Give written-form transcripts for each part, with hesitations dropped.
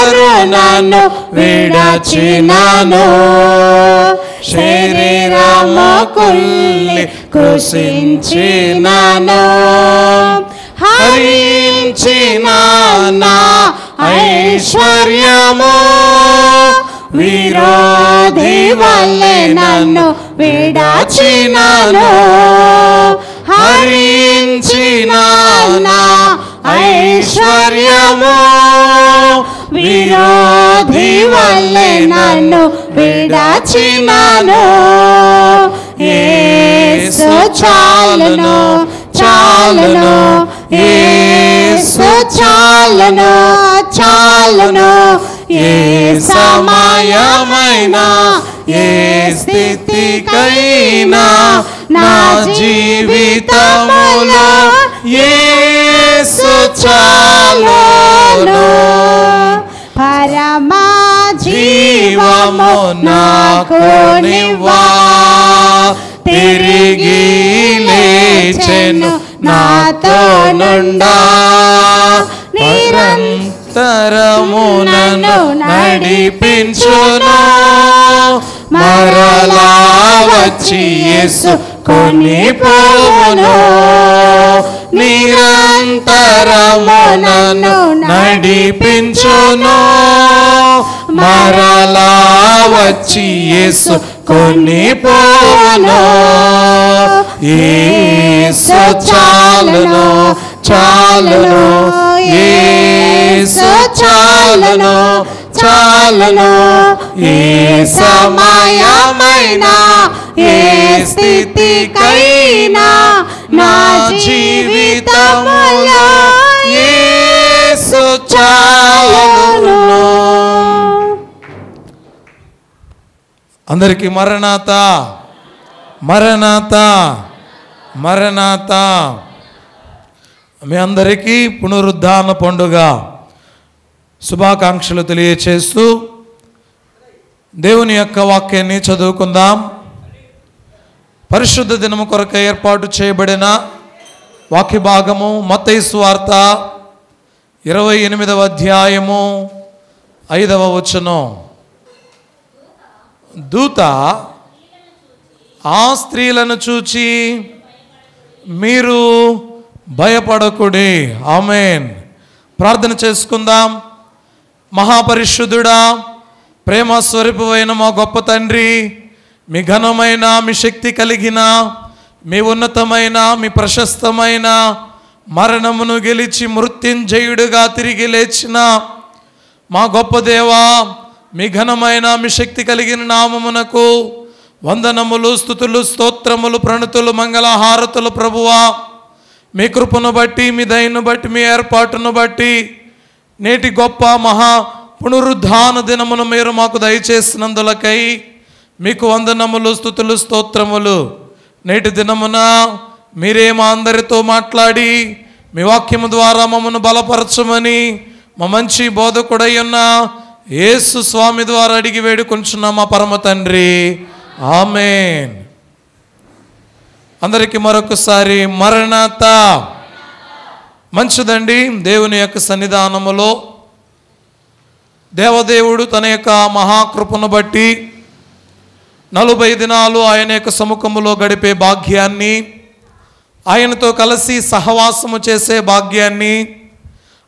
కరుణను విడచినాను, శరీరము కుల్లి కృషించినాను, హరించిన నా ఐశ్వర్యము విరోధి వల్లే నన్ను విడచినాను, హరించిన నా ఐశ్వర్యము విరోధి వల్లే నన్ను విడచినాను, యేసు చాలును చాలును, యేసు చాలును చాలును, ఏ సమయమైనా ఏ స్థితికైనా నా జీవితములో యేసు చాలును, పరమా జీవము నాకు నివ్వా, తిరిగి లేచెను నాతో నుండా, నిరంతరము నన్ను నడిపించును, మరలా వచ్చి యేసు కొనిపోవును, నిరంతరము నన్ను నడిపించును, మరలా వచ్చి యేసు కొనిపోవును, యేసు చాలును చాలును, యేసు చాలును చాలును, ఏ సమయమైనా ఏ స్థితికైనా నా జీవితములో యేసు చాలును. అందరికీ మరణాత మరణాత మరణాత. మీ అందరికీ పునరుద్ధాన పండుగ శుభాకాంక్షలు తెలియచేస్తూ దేవుని యొక్క వాక్యాన్ని చదువుకుందాం. పరిశుద్ధ దినము కొరకు ఏర్పాటు చేయబడిన వాక్య భాగము మత్తయి సువార్త 28వ అధ్యాయము 5వ వచనం. దూత ఆ స్త్రీలను చూచి మీరు భయపడకుడి. ఆమేన్. ప్రార్థన చేసుకుందాం. మహాపరిశుద్ధుడా, ప్రేమ స్వరూపమైన మా గొప్ప తండ్రి, మీ ఘనమైన, మీ శక్తి కలిగిన, మీ ఉన్నతమైన, మీ ప్రశస్తమైన, మరణమును గెలిచి మృత్యుంజయుడుగా తిరిగి లేచిన మా గొప్ప దేవా, మీ ఘనమైన, మీ శక్తి కలిగిన నామమునకు వందనములు, స్తుతులు, స్తోత్రములు, ప్రణతులు, మంగళహారతులు ప్రభువా. మీ కృపను బట్టి, మీ దయను బట్టి, మీ ఏర్పాటును బట్టి నేటి గొప్ప మహా పునరుద్ధాన దినమును మీరు మాకు దయచేసినందులకై మీకు వందనములు, స్తుతులు, స్తోత్రములు. నేటి దినమున మీరే మా అందరితో మాట్లాడి మీ వాక్యము ద్వారా మమ్మను బలపరచమని మా మంచి బోధకుడై ఉన్న యేసు స్వామి ద్వారా అడిగి వేడుకొంచున్నాం మా పరమ తండ్రి. ఆమేన్. అందరికీ మరొకసారి మరణాత. మంచిదండి. దేవుని యొక్క సన్నిధానములో దేవదేవుడు తన యొక్క మహాకృపను బట్టి 40 దినాలు ఆయన యొక్క సముఖములో గడిపే భాగ్యాన్ని, ఆయనతో కలిసి సహవాసము చేసే భాగ్యాన్ని,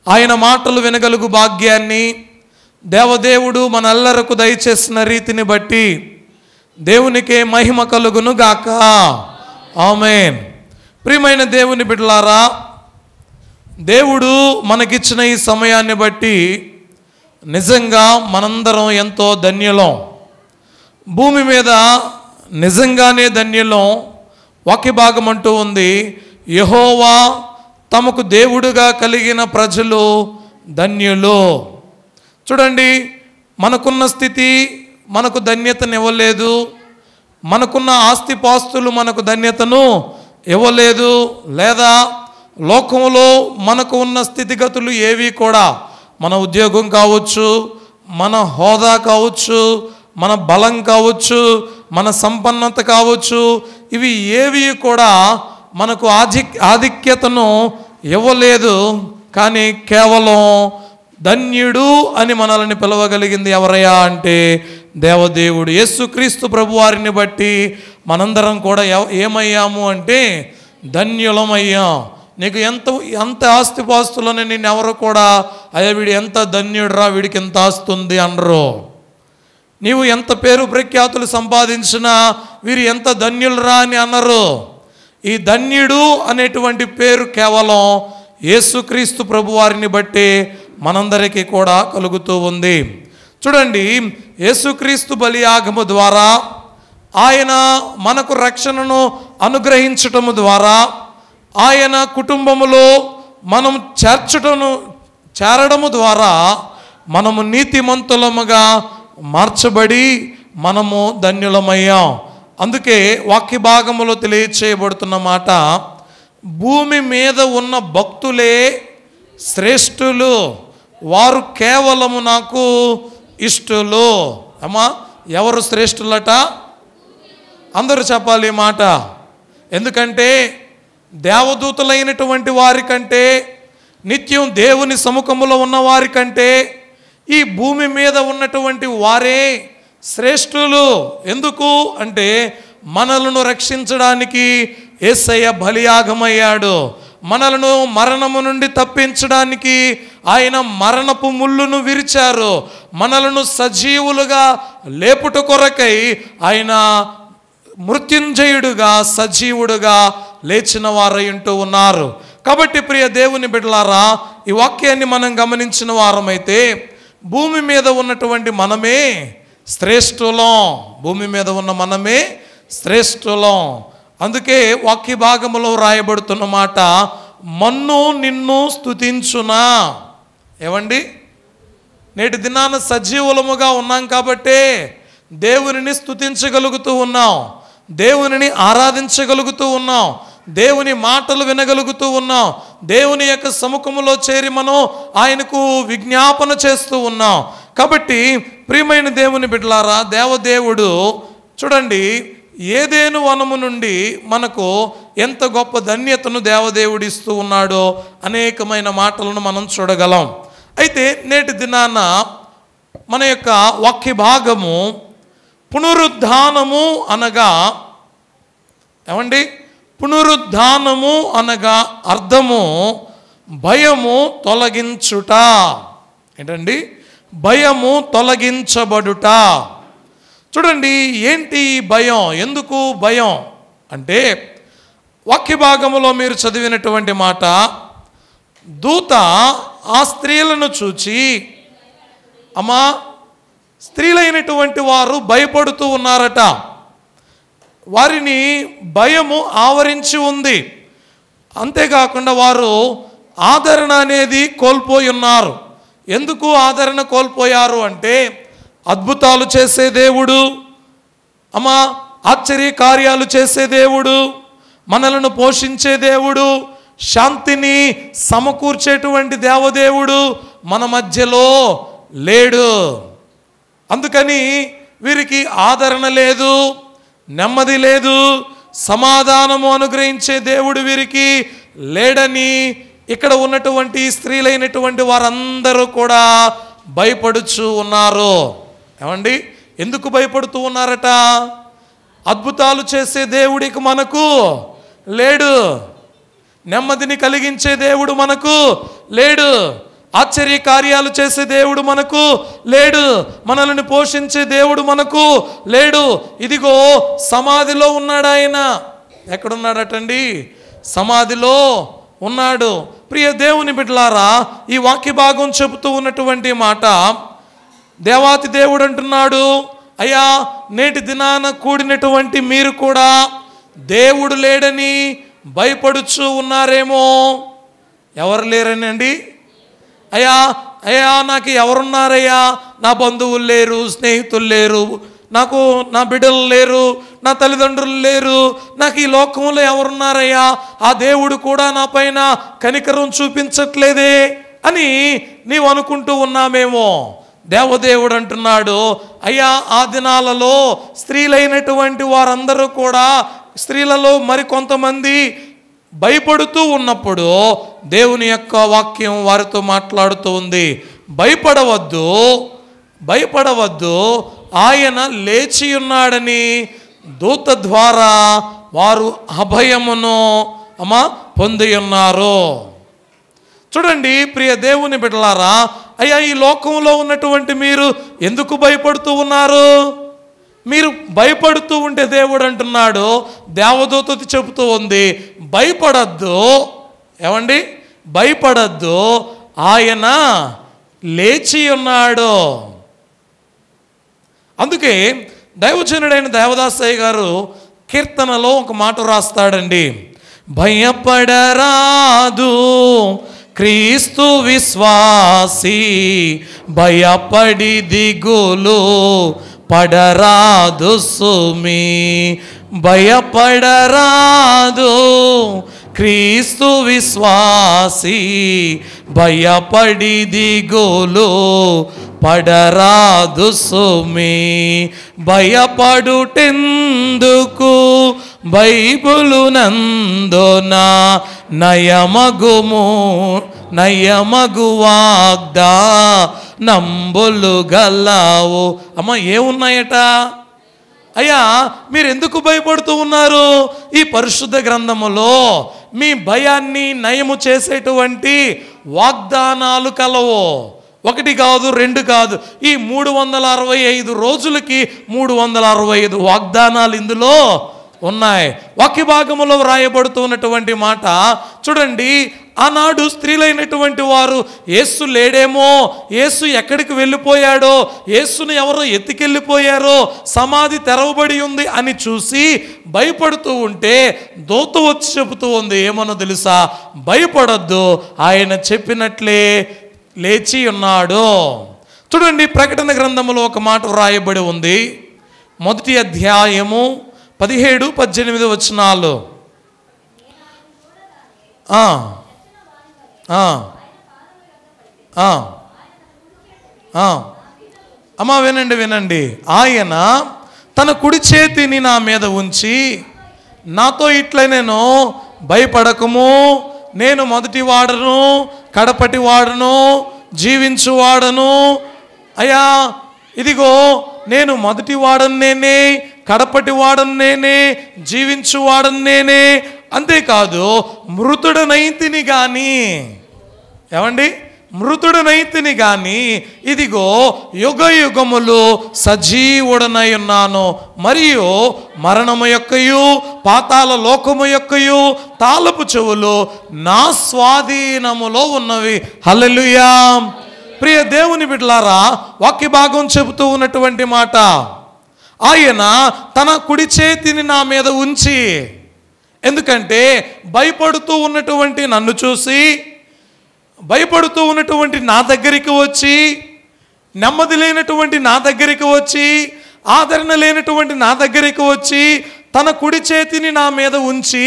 ఆయన మాటలు వినగలుగు భాగ్యాన్ని దేవదేవుడు మనెల్లరకు దయచేసిన రీతిని బట్టి దేవునికే మహిమ కలుగును గాక. ఆమేన్. ప్రియమైన దేవుని బిడ్డలారా, దేవుడు మనకిచ్చిన ఈ సమయాన్ని బట్టి నిజంగా మనందరం ఎంతో ధన్యులం. భూమి మీద నిజంగానే ధన్యులం. వాక్య భాగం అంటూ ఉంది, యెహోవా తమకు దేవుడుగా కలిగిన ప్రజలు ధన్యులు. చూడండి, మనకున్న స్థితి మనకు ధన్యతను ఇవ్వలేదు, మనకున్న ఆస్తిపాస్తులు మనకు ధన్యతను ఇవ్వలేదు, లేదా లోకంలో మనకు ఉన్న స్థితిగతులు ఏవి కూడా, మన ఉద్యోగం కావచ్చు, మన హోదా కావచ్చు, మన బలం కావచ్చు, మన సంపన్నత కావచ్చు, ఇవి ఏవి కూడా మనకు ఆధిక్యతను ఇవ్వలేదు. కానీ కేవలం ధన్యుడు అని మనల్ని పిలవగలిగింది ఎవరయ్యా అంటే దేవదేవుడు. యేసుక్రీస్తు ప్రభువారిని బట్టి మనందరం కూడా ఏమయ్యాము అంటే ధన్యులమయ్యాం. నీకు ఎంత ఆస్తిపాస్తులని నేను ఎవరు కూడా అయ్యా వీడు ఎంత ధన్యుడురా, వీడికి ఎంత ఆస్తుంది అనరు. నీవు ఎంత పేరు ప్రఖ్యాతులు సంపాదించినా వీరు ఎంత ధన్యులరా అని అన్నారు. ఈ ధన్యుడు అనేటువంటి పేరు కేవలం యేసుక్రీస్తు ప్రభువారిని బట్టి మనందరికీ కూడా కలుగుతూ ఉంది. చూడండి, యేసుక్రీస్తు బలియాగము ద్వారా ఆయన మనకు రక్షణను అనుగ్రహించటము ద్వారా ఆయన కుటుంబములో మనం చేరడము ద్వారా మనము నీతిమంతులముగా మార్చబడి మనము ధన్యులమయ్యాం. అందుకే వాక్య భాగములో తెలియచేయబడుతున్న మాట, భూమి మీద ఉన్న భక్తులే శ్రేష్ఠులు, వారు కేవలము నాకు ఇష్టలు. అమ్మా, ఎవరు శ్రేష్ఠులట? అందరూ చెప్పాలి ఈ మాట. ఎందుకంటే దేవదూతలైనటువంటి వారి కంటే, నిత్యం దేవుని సముఖములో ఉన్న వారి కంటే ఈ భూమి మీద ఉన్నటువంటి వారే శ్రేష్ఠులు. ఎందుకు అంటే మనలను రక్షించడానికి యేసయ్య బలియాగమయ్యాడు. మనలను మరణము నుండి తప్పించడానికి ఆయన మరణపు ముళ్ళును విరిచారు. మనలను సజీవులుగా లేపుట కొరకై ఆయన మృత్యుంజయుడుగా సజీవుడుగా లేచిన వారై ఉంటూ ఉన్నారు. కాబట్టి ప్రియ దేవుని బిడ్డలారా, ఈ వాక్యాన్ని మనం గమనించిన వారమైతే భూమి మీద ఉన్నటువంటి మనమే శ్రేష్ఠులం. భూమి మీద ఉన్న మనమే శ్రేష్ఠులం. అందుకే వాక్య భాగములో రాయబడుతున్న మాట, మన్ను నిన్ను స్తుతించునా. ఏమండి, నేటి దినాన సజీవులముగా ఉన్నాం కాబట్టే దేవునిని స్తుతించగలుగుతూ ఉన్నాం, దేవునిని ఆరాధించగలుగుతూ ఉన్నాం, దేవుని మాటలు వినగలుగుతూ ఉన్నాం, దేవుని యొక్క సముఖములో చేరి మనం ఆయనకు విజ్ఞాపన చేస్తూ ఉన్నాం. కాబట్టి ప్రియమైన దేవుని బిడ్డలారా, దేవదేవుడు చూడండి, ఏదేను వనము నుండి మనకు ఎంత గొప్ప ధన్యతను దేవదేవుడు ఇస్తూ ఉన్నాడో అనేకమైన మాటలను మనం చూడగలం. అయితే నేటి దినాన మన యొక్క వాక్య భాగము పునరుద్ధానము అనగా, ఏమండి, పునరుద్ధానము అనగా అర్థము భయము తొలగించుట. ఏంటండి? భయము తొలగించబడుట. చూడండి, ఏంటి భయం? ఎందుకు భయం అంటే వాక్య భాగములో మీరు చదివినటువంటి మాట, దూత ఆ స్త్రీలను చూచి, అమ్మా, స్త్రీలైనటువంటి వారు భయపడుతూ ఉన్నారట. వారిని భయము ఆవరించి ఉంది. అంతేకాకుండా వారు ఆదరణ అనేది కోల్పోయి ఉన్నారు. ఎందుకు ఆదరణ కోల్పోయారు అంటే, అద్భుతాలు చేసే దేవుడు, అమ్మా, ఆశ్చర్య కార్యాలు చేసే దేవుడు, మనలను పోషించే దేవుడు, శాంతిని సమకూర్చేటువంటి దేవదేవుడు మన మధ్యలో లేడు. అందుకని వీరికి ఆదరణ లేదు, నెమ్మది లేదు, సమాధానము అనుగ్రహించే దేవుడు వీరికి లేడని ఇక్కడ ఉన్నటువంటి స్త్రీలైనటువంటి వారందరూ కూడా భయపడుచు ఉన్నారు. ఏమండి, ఎందుకు భయపడుతూ ఉన్నారట? అద్భుతాలు చేసే దేవుడికి మనకు లేడు, నెమ్మదిని కలిగించే దేవుడు మనకు లేడు, ఆశ్చర్య కార్యాలు చేసే దేవుడు మనకు లేడు, మనల్ని పోషించే దేవుడు మనకు లేడు. ఇదిగో సమాధిలో ఉన్నాడు ఆయన. ఎక్కడున్నాడటండి? సమాధిలో ఉన్నాడు. ప్రియ దేవుని బిడ్డలారా, ఈ వాక్య భాగం చెబుతూ ఉన్నటువంటి మాట, దేవాతి దేవుడు అంటున్నాడు, అయ్యా, నేటి దినాన కూడినటువంటి మీరు కూడా దేవుడు లేడని భయపడుచు ఉన్నారేమో. ఎవరు లేరనండి? అయ్యా అయ్యా నాకు ఎవరున్నారయ్యా? నా బంధువులు లేరు, స్నేహితులు లేరు, నాకు నా బిడ్డలు లేరు, నా తల్లిదండ్రులు లేరు, నాకు ఈ లోకంలో ఎవరున్నారయ్యా? ఆ దేవుడు కూడా నా పైన కనికరం చూపించట్లేదే అని నీవు అనుకుంటూ ఉన్నామేమో. దేవదేవుడు అంటున్నాడు, అయ్యా, ఆ దినాలలో స్త్రీలైనటువంటి వారందరూ కూడా, స్త్రీలలో మరికొంతమంది భయపడుతూ ఉన్నప్పుడు దేవుని యొక్క వాక్యం వారితో మాట్లాడుతూ ఉంది. భయపడవద్దు, భయపడవద్దు, ఆయన లేచి ఉన్నాడని దూత ద్వారా వారు అభయమును పొంది ఉన్నారు. చూడండి ప్రియ దేవుని బిడ్డలారా, అయ్యా ఈ లోకంలో ఉన్నటువంటి మీరు ఎందుకు భయపడుతూ ఉన్నారు? మీరు భయపడుతూ ఉంటే దేవుడు అంటున్నాడు, దేవదూత చెబుతూ ఉంది, భయపడద్దు. ఏమండి? భయపడద్దు, ఆయన లేచి ఉన్నాడు. అందుకే దైవజనుడైన దేవదాసయ్య గారు కీర్తనలో ఒక మాట రాస్తాడండి, భయపడరాదు క్రీస్తు విశ్వాసి, భయపడి దిగులు పడరాదు సుమి, భయపడరాదు క్రీస్తు విశ్వాసి, భయపడి దిగులు పడరాదు సుమి, భయపడుటెందుకు బైబులు నందున నయమగు వాగ్దా నంబులు గల్లావు. అమ్మ ఏమున్నాయట? అయ్యా మీరు ఎందుకు భయపడుతూ ఉన్నారు? ఈ పరిశుద్ధ గ్రంథములో మీ భయాన్ని నయము చేసేటువంటి వాగ్దానాలు కలవు. ఒకటి కాదు, రెండు కాదు, ఈ 365 రోజులకి 365 వాగ్దానాలు ఇందులో ఉన్నాయి. వాక్య భాగములో వ్రాయబడుతున్నటువంటి మాట చూడండి, ఆనాడు స్త్రీలైనటువంటి వారు యేసు లేడేమో, యేసు ఎక్కడికి వెళ్ళిపోయాడో, యేసును ఎవరో ఎత్తికెళ్ళిపోయారో, సమాధి తెరవబడి ఉంది అని చూసి భయపడుతూ ఉంటే దూత వచ్చి చెబుతూ ఉంది, ఏమనో తెలుసా? భయపడొద్దు, ఆయన చెప్పినట్లే లేచి ఉన్నాడు. చూడండి ప్రకటన గ్రంథములో ఒక మాట వ్రాయబడి ఉంది, 1వ అధ్యాయము 17-18 వచనాలు. అమ్మా వినండి వినండి, ఆయన తన కుడి చేతిని నా మీద ఉంచి నాతో ఇట్లా, నేను భయపడకము, నేను మొదటి వాడను, కడపటి వాడను, జీవించువాడను. అయ్యా ఇదిగో నేను మొదటి వాడను నేనే, కడపటి వాడను నేనే, జీవించువాడను నేనే, అంతేకాదు మృతుడనైతిని కానీ, ఏమండి? మృతుడనైతిని కానీ ఇదిగో యుగ యుగములు సజీవుడనై ఉన్నాను, మరియు మరణము యొక్కయు పాతాళ లోకము యొక్కయు తాళపు చెవులు నా స్వాధీనములో ఉన్నవి. హల్లెలూయా. ప్రియ దేవుని బిడ్డలారా, వాక్య భాగం చెబుతూ ఉన్నటువంటి మాట, ఆయన తన కుడి చేతిని నా మీద ఉంచి, ఎందుకంటే భయపడుతూ ఉన్నటువంటి నన్ను చూసి, భయపడుతూ ఉన్నటువంటి నా దగ్గరికి వచ్చి, నెమ్మది లేనటువంటి నా దగ్గరికి వచ్చి, ఆదరణ లేనటువంటి నా దగ్గరికి వచ్చి తన కుడి చేతిని నా మీద ఉంచి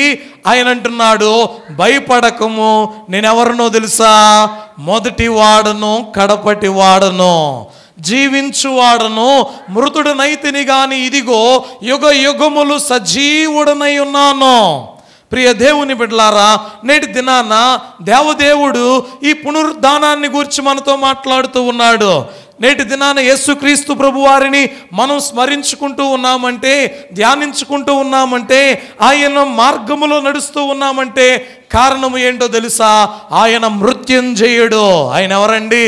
ఆయన అంటున్నాడు, భయపడకము, నేనెవరినో తెలుసా? మొదటి వాడను, కడపటి వాడను, జీవించువాడను, మృతుడనైతిని గాని ఇదిగో యుగ యుగములు సజీవుడనై ఉన్నాను. ప్రియ దేవుని బిడ్డలారా, నేటి దినాన దేవదేవుడు ఈ పునరుద్ధానాన్ని గురించి మనతో మాట్లాడుతూ ఉన్నాడు. నేటి దినాన యేసుక్రీస్తు ప్రభు వారిని మనం స్మరించుకుంటూ ఉన్నామంటే, ధ్యానించుకుంటూ ఉన్నామంటే, ఆయన మార్గములో నడుస్తూ ఉన్నామంటే కారణము ఏంటో తెలుసా? ఆయన మృత్యుంజయుడు. ఆయన ఎవరండి?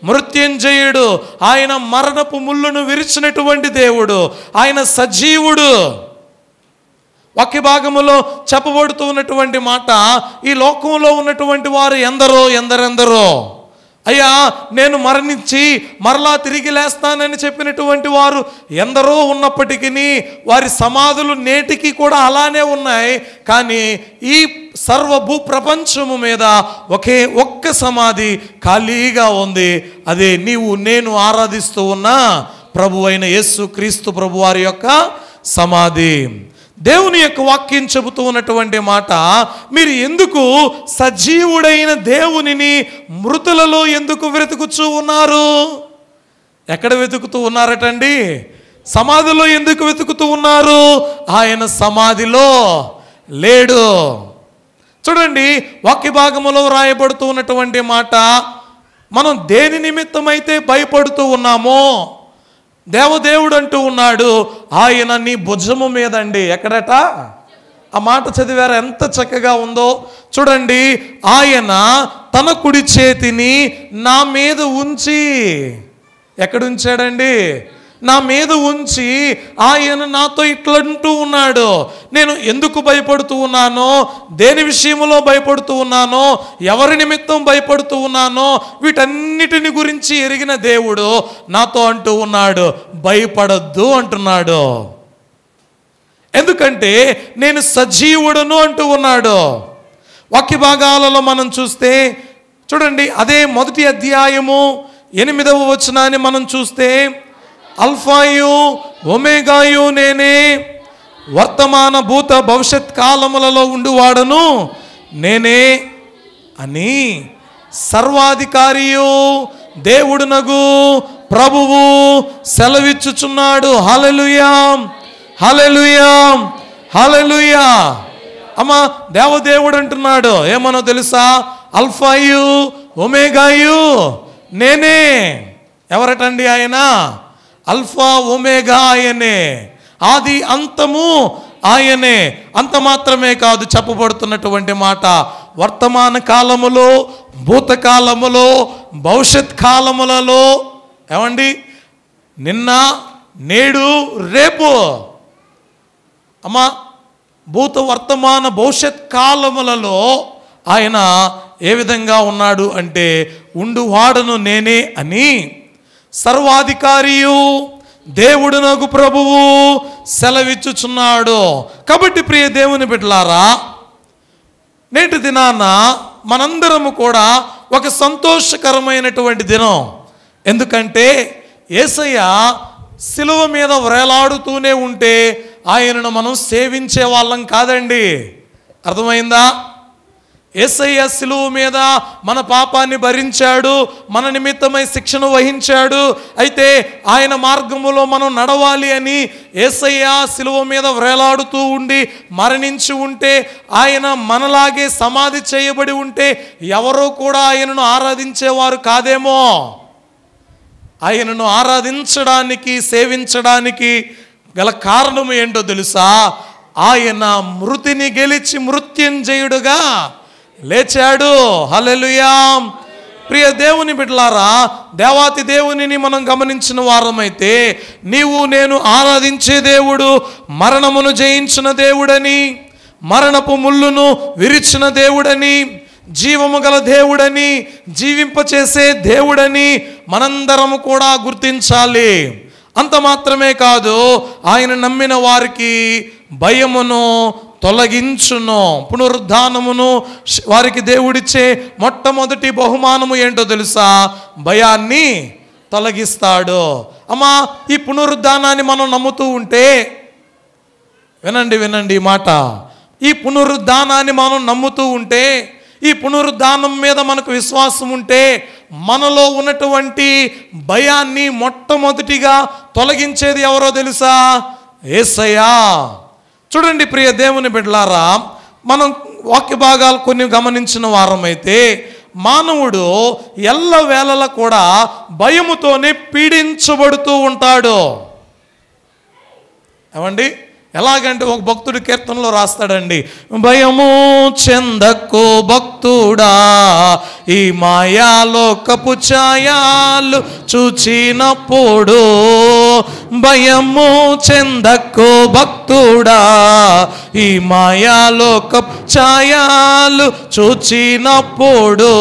మృత్యుంజయుడు. ఆయన మరణపు ముళ్ళును విరిచినటువంటి దేవుడు, ఆయన సజీవుడు. వాక్య భాగములో చెప్పబడుతూ ఉన్నటువంటి మాట, ఈ లోకంలో ఉన్నటువంటి వారు ఎందరో అయ్యా నేను మరణించి మరలా తిరిగి లేస్తానని చెప్పినటువంటి వారు ఎందరో ఉన్నప్పటికీ వారి సమాధులు నేటికి కూడా అలానే ఉన్నాయి. కానీ ఈ సర్వభూ ప్రపంచము మీద ఒక్క సమాధి ఖాళీగా ఉంది. అదే నీవు నేను ఆరాధిస్తూ ఉన్న ప్రభు అయిన యేసుక్రీస్తు ప్రభు వారి యొక్క సమాధి. దేవుని యొక్క వాక్యం చెబుతూ ఉన్నటువంటి మాట, మీరు ఎందుకు సజీవుడైన దేవునిని మృతులలో ఎందుకు వెతుకుతూ ఉన్నారు? ఎక్కడ వెతుకుతూ ఉన్నారటండి? సమాధిలో ఎందుకు వెతుకుతూ ఉన్నారు? ఆయన సమాధిలో లేడు. చూడండి వాక్య భాగములో రాయబడుతూ ఉన్నటువంటి మాట, మనం దేని నిమిత్తమైతే భయపడుతూ ఉన్నామో దేవదేవుడు అంటూ ఉన్నాడు, ఆయన నీ భుజము మీదండి. ఎక్కడట? ఆ మాట చదివారు, ఎంత చక్కగా ఉందో చూడండి. ఆయన తన కుడి చేతిని నా మీద ఉంచి, ఎక్కడ ఉంచాడండి? నా మీద ఉంచి ఆయన నాతో ఇట్లంటూ ఉన్నాడు. నేను ఎందుకు భయపడుతూ ఉన్నానో, దేని విషయంలో భయపడుతూ ఉన్నానో, ఎవరి నిమిత్తం భయపడుతూ ఉన్నానో, వీటన్నిటిని గురించి ఎరిగిన దేవుడు నాతో అంటూ ఉన్నాడు, భయపడొద్దు అంటున్నాడు. ఎందుకంటే నేను సజీవుడును అంటూ ఉన్నాడు. వాక్య భాగాలలో మనం చూస్తే చూడండి, అదే 1వ అధ్యాయము 8వ వచనాన్ని మనం చూస్తే, అల్ఫాయు ఒమేగాయు నేనే, వర్తమాన భూత భవిష్యత్ కాలములలో ఉండువాడను నేనే అని సర్వాధికారియు దేవుడునగు ప్రభువు సెలవిచ్చుచున్నాడు. హల్లెలూయా, హల్లెలూయా, హల్లెలూయా. అమ్మా, దేవదేవుడు అంటున్నాడు ఏమనో తెలుసా? అల్ఫాయు ఒమేగాయు నేనే. ఎవరటండి ఆయన? అల్ఫా ఒమేగా ఆయనే, ఆది అంతము ఆయనే. అంత మాత్రమే కాదు, చెప్పబడుతున్నటువంటి మాట వర్తమాన కాలములో, భూతకాలములో, భవిష్యత్ కాలములలో, ఏమండి, నిన్న, నేడు, రేపు. అమ్మా, భూత వర్తమాన భవిష్యత్ కాలములలో ఆయన ఏ విధంగా ఉన్నాడు అంటే, ఉండువాడను నేనే అని సర్వాధికారియు దేవుడునగు ప్రభువు సెలవిచ్చుచున్నాడు. కాబట్టి ప్రియ దేవుని బిడ్డలారా, నేటి దినాన మనందరము కూడా ఒక సంతోషకరమైనటువంటి దినం. ఎందుకంటే యేసయ్య సిలువ మీద వ్రేలాడుతూనే ఉంటే ఆయనను మనం సేవించే వాళ్ళం కాదండి. అర్థమైందా? యేసయ్య సిలువ మీద మన పాపాన్ని భరించాడు, మన నిమిత్తమై శిక్షను వహించాడు. అయితే ఆయన మార్గములో మనం నడవాలి అని యేసయ్య సిలువ మీద వ్రేలాడుతూ ఉండి మరణించి ఉంటే, ఆయన మనలాగే సమాధి చేయబడి ఉంటే ఎవరో కూడా ఆయనను ఆరాధించేవారు కాదేమో. ఆయనను ఆరాధించడానికి, సేవించడానికి గల కారణం ఏంటో తెలుసా? ఆయన మృతిని గెలిచి మృత్యుంజయుడుగా లేచాడు. హల్లెలూయా. ప్రియ దేవుని బిడ్డలారా, దేవాతి దేవునిని మనం గమనించిన వారమైతే, నీవు నేను ఆరాధించే దేవుడు మరణమును జయించిన దేవుడని, మరణపు ముళ్ళును విరిచిన దేవుడని, జీవము గల దేవుడని, జీవింపచేసే దేవుడని మనందరము కూడా గుర్తించాలి. అంత మాత్రమే కాదు, ఆయన నమ్మిన వారికి భయమును తొలగించును. పునరుద్ధానమును వారికి దేవుడిచ్చే మొట్టమొదటి బహుమానము ఏంటో తెలుసా? భయాన్ని తొలగిస్తాడు. అమ్మా, ఈ పునరుద్ధానాన్ని మనం నమ్ముతూ ఉంటే, వినండి వినండి ఈ మాట, ఈ పునరుద్ధానాన్ని మనం నమ్ముతూ ఉంటే, ఈ పునరుద్ధానం మీద మనకు విశ్వాసం ఉంటే, మనలో ఉన్నటువంటి భయాన్ని మొట్టమొదటిగా తొలగించేది ఎవరో తెలుసా? యేసయ్యా. చూడండి ప్రియ దేవుని బిడ్డలారా, మనం వాక్య భాగాలు కొన్ని గమనించిన వారమైతే, మానవుడు ఎల్లవేళలా కూడా భయముతోనే పీడించబడుతూ ఉంటాడు. ఏమండి, ఎలాగంటే ఒక భక్తుడి కీర్తనలో రాస్తాడండి, భయము చెందకు భక్తుడా, ఈ మాయాలోకపు ఛాయాలు చూచినప్పుడు. భయము చెందకు భక్తుడా, ఈ మాయాలోకపు ఛాయాలు చూచినప్పుడు.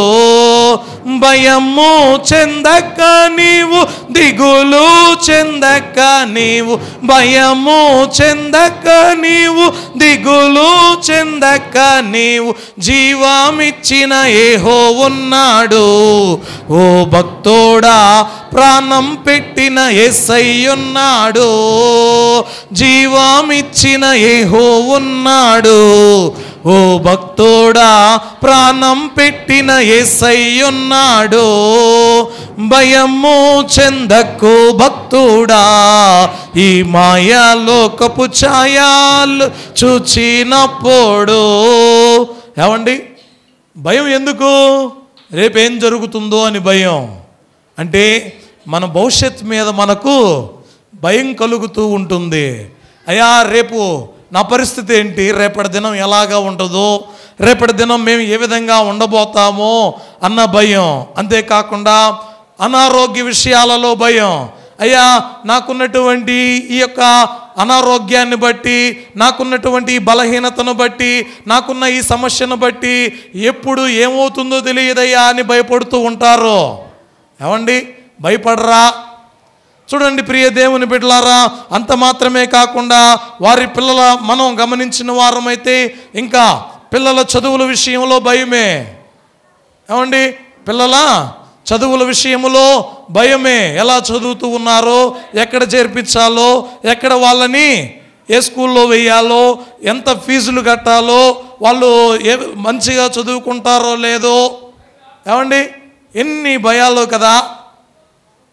భయము చెందక నీవు, దిగులు చెందక నీవు, భయము చెందక నీవు, దిగులు చెందక నీవు, జీవమిచ్చిన యెహోవా ఉన్నాడు. ఓ భక్తోడా, ప్రాణం పెట్టిన యేసయ్యున్నాడు. జీవమిచ్చిన యెహోవా ఉన్నాడు. ఓ భక్తోడా, ప్రాణం పెట్టిన యేసయ్యున్నాడు. భయము చెందకు భక్తుడా, ఈ మాయాలోకపు ఛాయాలు చూచినప్పుడు. ఏమండి, భయం ఎందుకు? రేపేం జరుగుతుందో అని భయం. అంటే మన భవిష్యత్తు మీద మనకు భయం కలుగుతూ ఉంటుంది. అయ్యా రేపు నా పరిస్థితి ఏంటి, రేపటి దినం ఎలాగా ఉంటుందో, రేపటి దినం మేము ఏ విధంగా ఉండబోతామో అన్న భయం. అంతేకాకుండా అనారోగ్య విషయాలలో భయం. అయ్యా నాకున్నటువంటి ఈ యొక్క అనారోగ్యాన్ని బట్టి, నాకున్నటువంటి ఈ బలహీనతను బట్టి, నాకున్న ఈ సమస్యను బట్టి ఎప్పుడు ఏమవుతుందో తెలియదయ్యా అని భయపడుతూ ఉంటారు. ఏమండి, భయపడరా? చూడండి ప్రియ దేవుని బిడ్డలారా, అంత మాత్రమే కాకుండా వారి పిల్లల మనం గమనించిన వారమైతే ఇంకా పిల్లల చదువుల విషయంలో భయమే. ఏమండి, పిల్లల చదువుల విషయంలో భయమే. ఎలా చదువుతూ ఉన్నారో, ఎక్కడ చేర్పించాలో, ఎక్కడ వాళ్ళని ఏ స్కూల్లో వేయాలో, ఎంత ఫీజులు కట్టాలో, వాళ్ళు మంచిగా చదువుకుంటారో లేదో. ఏమండి, ఎన్ని భయాలు కదా.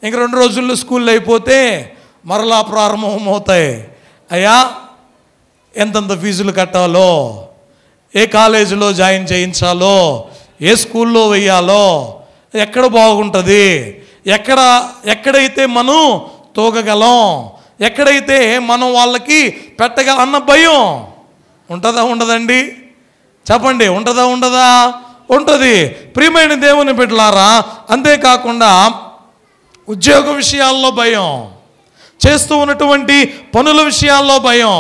ఇంక 2 రోజుల్లో స్కూల్లో అయిపోతే మరలా ప్రారంభం అవుతాయి. అయ్యా ఎంతంత ఫీజులు కట్టాలో, ఏ కాలేజీలో జాయిన్ చేయించాలో, ఏ స్కూల్లో వేయాలో, ఎక్కడ బాగుంటుంది, ఎక్కడైతే మనం తోగగలం, ఎక్కడైతే మనం వాళ్ళకి పెట్టగలం అన్న భయం ఉంటుందా ఉండదండి? చెప్పండి, ఉంటుందా ఉండదా? ఉంటుంది. ప్రియమైన దేవుని బిడ్డలారా, అంతేకాకుండా ఉద్యోగ విషయాల్లో భయం, చేస్తూ ఉన్నటువంటి పనుల విషయాల్లో భయం,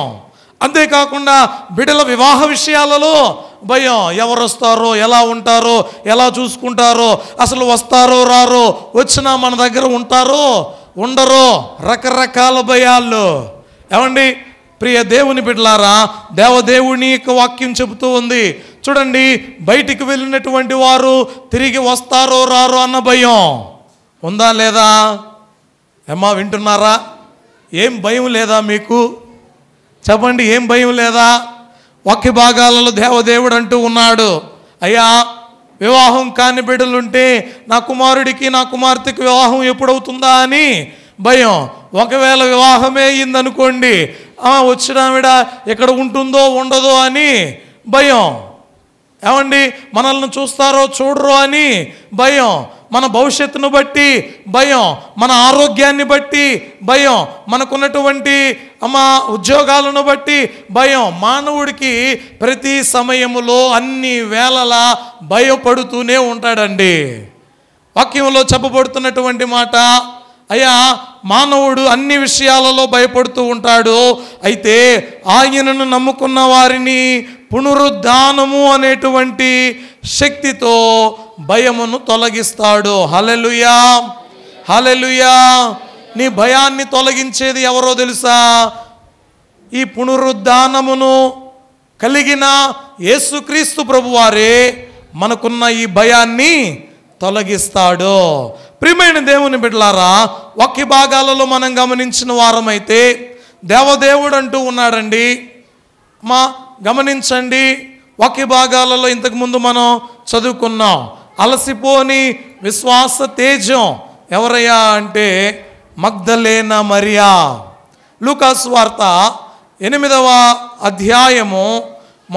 అంతేకాకుండా బిడ్డల వివాహ విషయాలలో భయం. ఎవరు వస్తారో, ఎలా ఉంటారో, ఎలా చూసుకుంటారో, అసలు వస్తారో రారో, వచ్చినా మన దగ్గర ఉంటారో ఉండరో, రకరకాల భయాలు. ఏమండి ప్రియ దేవుని బిడ్డలారా, దేవదేవుని యొక్క వాక్యం చెబుతూ ఉంది. చూడండి, బయటికి వెళ్ళినటువంటి వారు తిరిగి వస్తారో రారో అన్న భయం ఉందా లేదా? ఏమ్మా వింటున్నారా? ఏం భయం లేదా మీకు? చెప్పండి, ఏం భయం లేదా? వాక్య భాగాలలో దేవదేవుడు అంటూ ఉన్నాడు, అయ్యా వివాహం కాని బిడ్డలుంటే నా కుమారుడికి నా కుమార్తెకి వివాహం ఎప్పుడవుతుందా అని భయం. ఒకవేళ వివాహమే అయిందనుకోండి, వచ్చిన ఆవిడ ఎక్కడ ఉంటుందో ఉండదో అని భయం. ఏమండి, మనల్ని చూస్తారో చూడరో అని భయం. మన భవిష్యత్తును బట్టి భయం, మన ఆరోగ్యాన్ని బట్టి భయం, మనకున్నటువంటి ఉద్యోగాలను బట్టి భయం. మానవుడికి ప్రతి సమయములో అన్ని వేళలా భయపడుతూనే ఉంటాడండి. వాక్యంలో చెప్పబడుతున్నటువంటి మాట, అయ్యా మానవుడు అన్ని విషయాలలో భయపడుతూ ఉంటాడు. అయితే ఆయనను నమ్ముకున్న వారిని పునరుద్ధానము అనేటువంటి శక్తితో భయమును తొలగిస్తాడు. హల్లెలూయా, హల్లెలూయా. నీ భయాన్ని తొలగించేది ఎవరో తెలుసా? ఈ పునరుద్ధానమును కలిగిన యేసుక్రీస్తు ప్రభువారే మనకున్న ఈ భయాన్ని తొలగిస్తాడు. ప్రియమైన దేవుని బిడ్డలారా, వాక్య భాగాలలో మనం గమనించిన వారమైతే దేవదేవుడు అంటూ ఉన్నాడండి. గమనించండి, వాక్య భాగాలలో ఇంతకుముందు మనం చదువుకున్నాం. అలసిపోని విశ్వాస తేజం ఎవరయ్యా అంటే మగ్దలేన మరియా. లూకాసు వార్త 8వ అధ్యాయము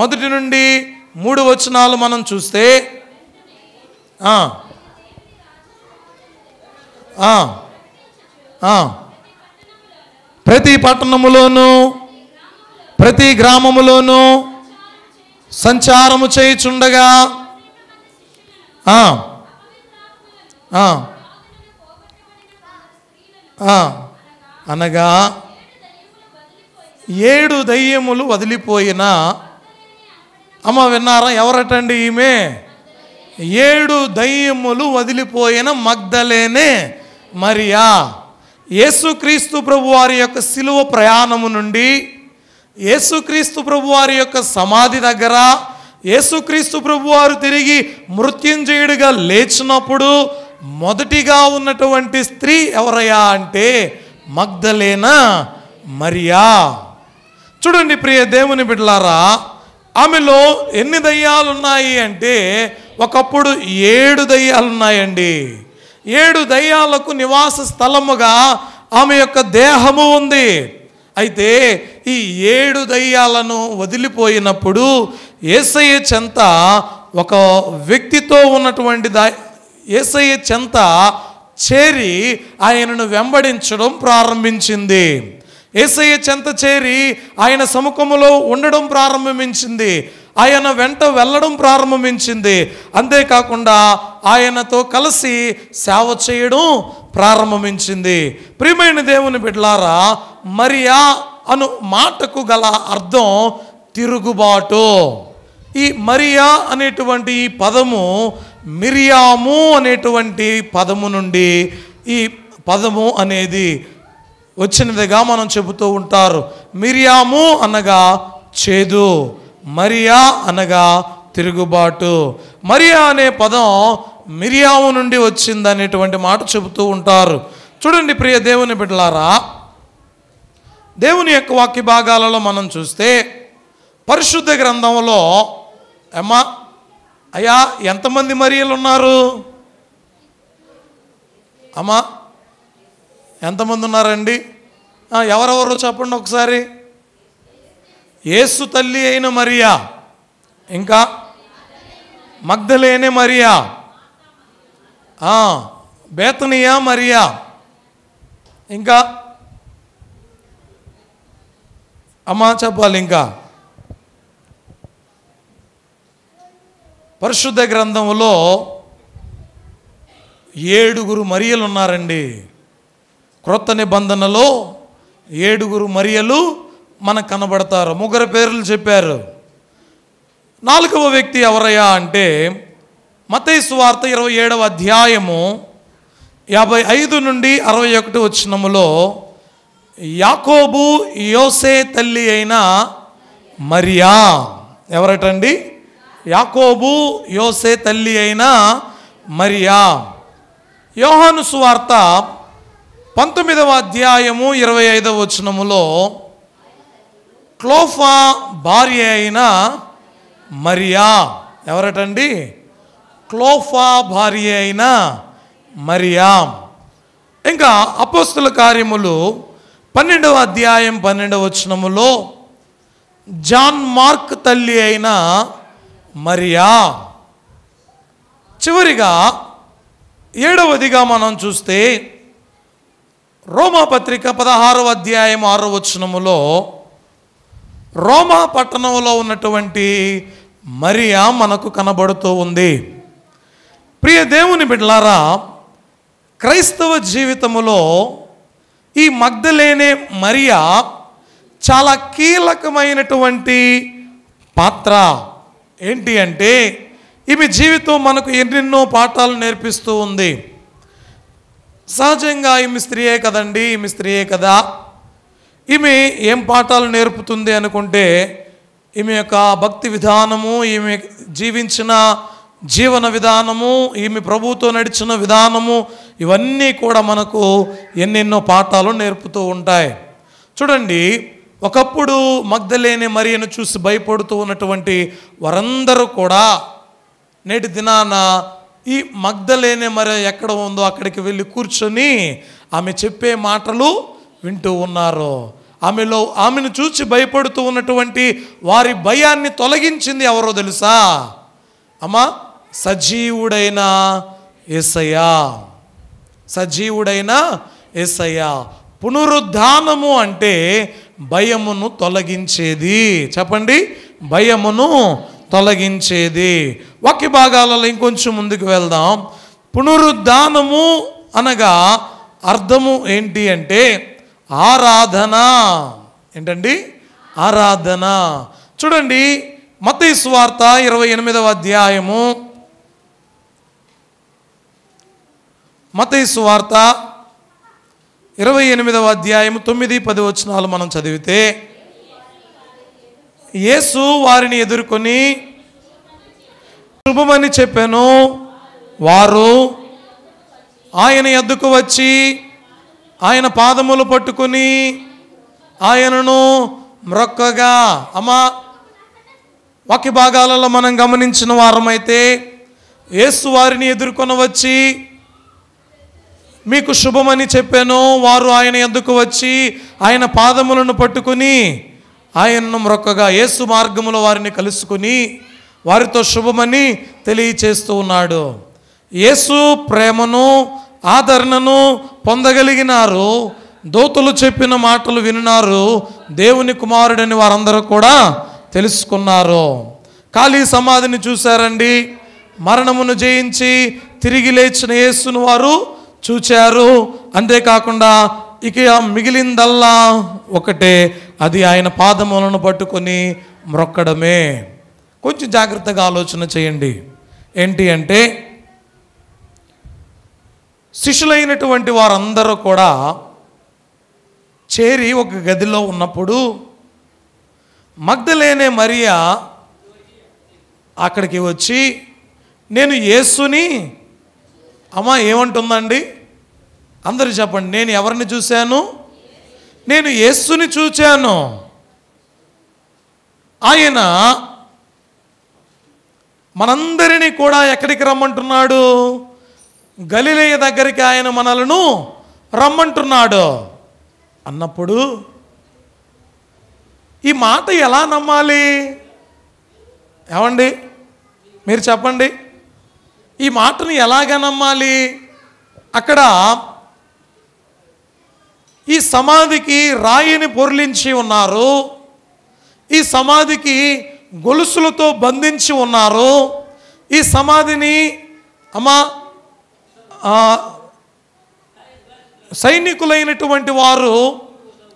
1 నుండి 3 వచనాలు మనం చూస్తే, ప్రతి పట్టణములోను ప్రతి గ్రామములోను సంచారము చేయుచుండగా అనగా 7 దయ్యములు వదిలిపోయిన, విన్నారా? ఎవరటండి ఈమె? 7 దయ్యములు వదిలిపోయిన మగ్దలేనే మరియా. యేసుక్రీస్తు ప్రభువారి యొక్క శిలువ ప్రయాణము నుండి, యేసుక్రీస్తు ప్రభువారి యొక్క సమాధి దగ్గర, యేసుక్రీస్తు ప్రభువారు తిరిగి మృత్యుంజయుడిగా లేచినప్పుడు మొదటిగా ఉన్నటువంటి స్త్రీ ఎవరయ్యా అంటే మగ్దలేనా మరియా. చూడండి ప్రియ దేవుని బిడ్డలారా, ఆమెలో ఎన్ని దయ్యాలు ఉన్నాయి అంటే ఒకప్పుడు 7 దయ్యాలు ఉన్నాయండి. 7 దయ్యాలకు నివాస స్థలముగా ఆమె యొక్క దేహము ఉంది. అయితే ఈ 7 దయ్యాలను వదిలిపోయినప్పుడు యేసయ్య చెంత ఒక వ్యక్తితో ఉన్నటువంటి యేసయ్య చెంత చేరి ఆయనను వెంబడించడం ప్రారంభించింది. యేసయ్య చెంత చేరి ఆయన సముఖములో ఉండడం ప్రారంభించింది. ఆయన వెంట వెళ్ళడం ప్రారంభించింది. అంతేకాకుండా ఆయనతో కలిసి సేవ చేయడం ప్రారంభించింది. ప్రియమైన దేవుని బిడ్డలారా, మరియా అను మాటకు గల అర్థం తిరుగుబాటు. ఈ మరియా అనేటువంటి ఈ పదము మిరియాము అనేటువంటి పదము నుండి ఈ పదము అనేది వచ్చినదిగా మనం చెబుతూ ఉంటారు. మిరియాము అనగా చేదు, మరియా అనగా తిరుగుబాటు. మరియా అనే పదం మిరియాము నుండి వచ్చింది అనేటువంటి మాట చెబుతూ ఉంటారు. చూడండి ప్రియ దేవుని బిడ్డలారా, దేవుని యొక్క వాక్య భాగాలలో మనం చూస్తే పరిశుద్ధ గ్రంథంలో అయ్యా ఎంతమంది మరియలు ఉన్నారు? అమ్మా ఎంతమంది ఉన్నారండి? ఎవరెవరు చెప్పండి ఒకసారి. యేసు తల్లి అయిన మరియా, ఇంకా మగ్దలేనే మరియా, బేతనియా మరియా, ఇంకా అమ్మా చెప్పాలి. ఇంకా పరిశుద్ధ గ్రంథంలో 7 మరియలు ఉన్నారండి. క్రొత్త నిబంధనలో 7 మరియలు మనకు కనబడతారు. 3 పేర్లు చెప్పారు. 4వ వ్యక్తి ఎవరయ్యా అంటే మత్తయి సువార్త 27వ అధ్యాయము 55 నుండి 61 వచనములో యాకోబు యోసే తల్లి అయిన మరియా. ఎవరటండి? యాకోబు యోసే తల్లి అయిన మరియా. యోహాను సువార్త 19వ అధ్యాయము 25వ వచనములో క్లోఫా భార్య అయిన మరియా. ఎవరటండి? క్లోఫా భార్య అయిన మరియా. ఇంకా అపోస్తుల కార్యములు 12వ అధ్యాయం 12వ వచనములో జాన్ మార్క్ తల్లి అయిన మరియా. చివరిగా 7వదిగా మనం చూస్తే రోమా పత్రిక 16వ అధ్యాయం 6వ వచనములో రోమా పట్టణంలో ఉన్నటువంటి మరియా మనకు కనబడుతూ ఉంది. ప్రియ దేవుని బిడ్డలారా, క్రైస్తవ జీవితములో ఈ మగ్దలేనే మరియా చాలా కీలకమైనటువంటి పాత్ర. ఏంటి అంటే ఈమె జీవితం మనకు ఎన్నెన్నో పాఠాలు నేర్పిస్తూ ఉంది. సహజంగా ఈమె స్త్రీయే కదండి, ఈమె స్త్రీయే కదా, ఈమె ఏం పాఠాలు నేర్పుతుంది అనుకుంటే ఈమె యొక్క భక్తి విధానము, ఈమె జీవించిన జీవన విధానము, ఈమె ప్రభువుతో నడిచిన విధానము, ఇవన్నీ కూడా మనకు ఎన్నెన్నో పాఠాలు నేర్పుతూ ఉంటాయి. చూడండి, ఒకప్పుడు మగ్దలేనే మరియను చూసి భయపడుతూ ఉన్నటువంటి వారందరూ కూడా నేటి దినాన ఈ మగ్దలేనే మరి ఎక్కడ ఉందో అక్కడికి వెళ్ళి కూర్చొని ఆమె చెప్పే మాటలు వింటూ ఉన్నారు. ఆమెను చూసి భయపడుతూ ఉన్నటువంటి వారి భయాన్ని తొలగించింది ఎవరో తెలుసా అమ్మా? సజీవుడైన యేసయ్య. సజీవుడైన యేసయ్య. పునరుద్ధానము అంటే భయమును తొలగించేది. చెప్పండి, భయమును తొలగించేది. వాక్య భాగాలలో ఇంకొంచెం ముందుకు వెళ్దాం. పునరుద్ధానము అనగా అర్థము ఏంటి అంటే ఆరాధన. ఏంటండి? ఆరాధన. చూడండి, మత్తయి సువార్త 28వ అధ్యాయము, మత్తయి సువార్త 28వ అధ్యాయము 9-10 వచనాలు మనం చదివితే, యేసు వారిని ఎదుర్కొని శుభమని చెప్పాను. వారు ఆయన యొద్దకు వచ్చి ఆయన పాదములు పట్టుకుని ఆయనను మ్రొక్కగా. అమ్మా, వాక్య భాగాలలో మనం గమనించిన వారమైతే యేసు వారిని ఎదుర్కొని వచ్చి మీకు శుభమని చెప్పాను. వారు ఆయన యొద్దకు వచ్చి ఆయన పాదములను పట్టుకుని ఆయనను మ్రొక్కగా. యేసు మార్గములో వారిని కలుసుకుని వారితో శుభమని తెలియచేస్తూ ఉన్నాడు. యేసు ప్రేమను ఆదరణను పొందగలిగినారు. దూతలు చెప్పిన మాటలు విన్నారు. దేవుని కుమారుడని వారందరూ కూడా తెలుసుకున్నారు. ఖాళీ సమాధిని చూశారండి. మరణమును జయించి తిరిగి లేచిన యేసును వారు చూచారు. అంతేకాకుండా ఇక మిగిలిందల్లా ఒకటే, అది ఆయన పాదములను పట్టుకొని మ్రొక్కడమే. కొంచెం జాగ్రత్తగా ఆలోచన చేయండి. ఏంటి అంటే, శిష్యులైనటువంటి వారందరూ కూడా చేరి ఒక గదిలో ఉన్నప్పుడు మగ్దలేనే మరియా అక్కడికి వచ్చి, నేను యేసుని, అమ్మా ఏమంటుందండి? అందరూ చెప్పండి. నేను ఎవరిని చూశాను? నేను యేసుని చూచాను. ఆయన మనందరినీ కూడా ఎక్కడికి రమ్మంటున్నాడు? గలిలయ దగ్గరికి ఆయన మనలను రమ్మంటున్నాడు అన్నప్పుడు ఈ మాట ఎలా నమ్మాలి? ఏమండి మీరు చెప్పండి, ఈ మాటను ఎలాగ నమ్మాలి? అక్కడ ఈ సమాధికి రాయిని పొర్లించి ఉన్నారు. ఈ సమాధికి గొలుసులతో బంధించి ఉన్నారు. ఈ సమాధిని సైనికులైనటువంటి వారు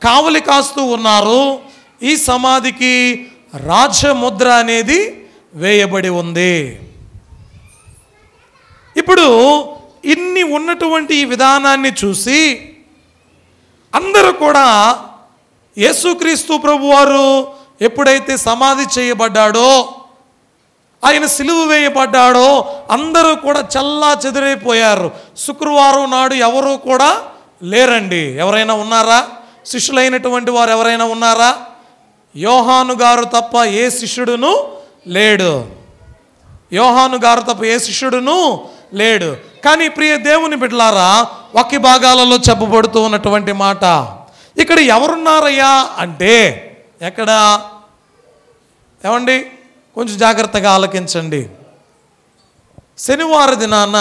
కావలి కాస్తూ ఉన్నారు. ఈ సమాధికి రాజముద్ర అనేది వేయబడి ఉంది. ఇప్పుడు ఇన్ని ఉన్నటువంటి ఈ విధానాన్ని చూసి అందరూ కూడా యేసుక్రీస్తు ప్రభువారు ఎప్పుడైతే సమాధి చేయబడ్డాడో, ఆయన సిలువ వేయబడ్డాడో అందరూ కూడా చల్లా చెదిరైపోయారు. శుక్రవారం నాడు ఎవరూ కూడా లేరండి. ఎవరైనా ఉన్నారా? శిష్యులైనటువంటి వారు ఎవరైనా ఉన్నారా? యోహాను గారు తప్ప ఏ శిష్యుడును లేడు. యోహాను గారు తప్ప ఏ శిష్యుడును లేడు. కానీ ప్రియ దేవుని బిడ్డలారా, వాక్య భాగాలలో చెప్పబడుతూ ఉన్నటువంటి మాట, ఇక్కడ ఎవరున్నారయ్యా అంటే ఎక్కడ? ఏమండి కొంచెం జాగ్రత్తగా ఆలకించండి. శనివారం దినాన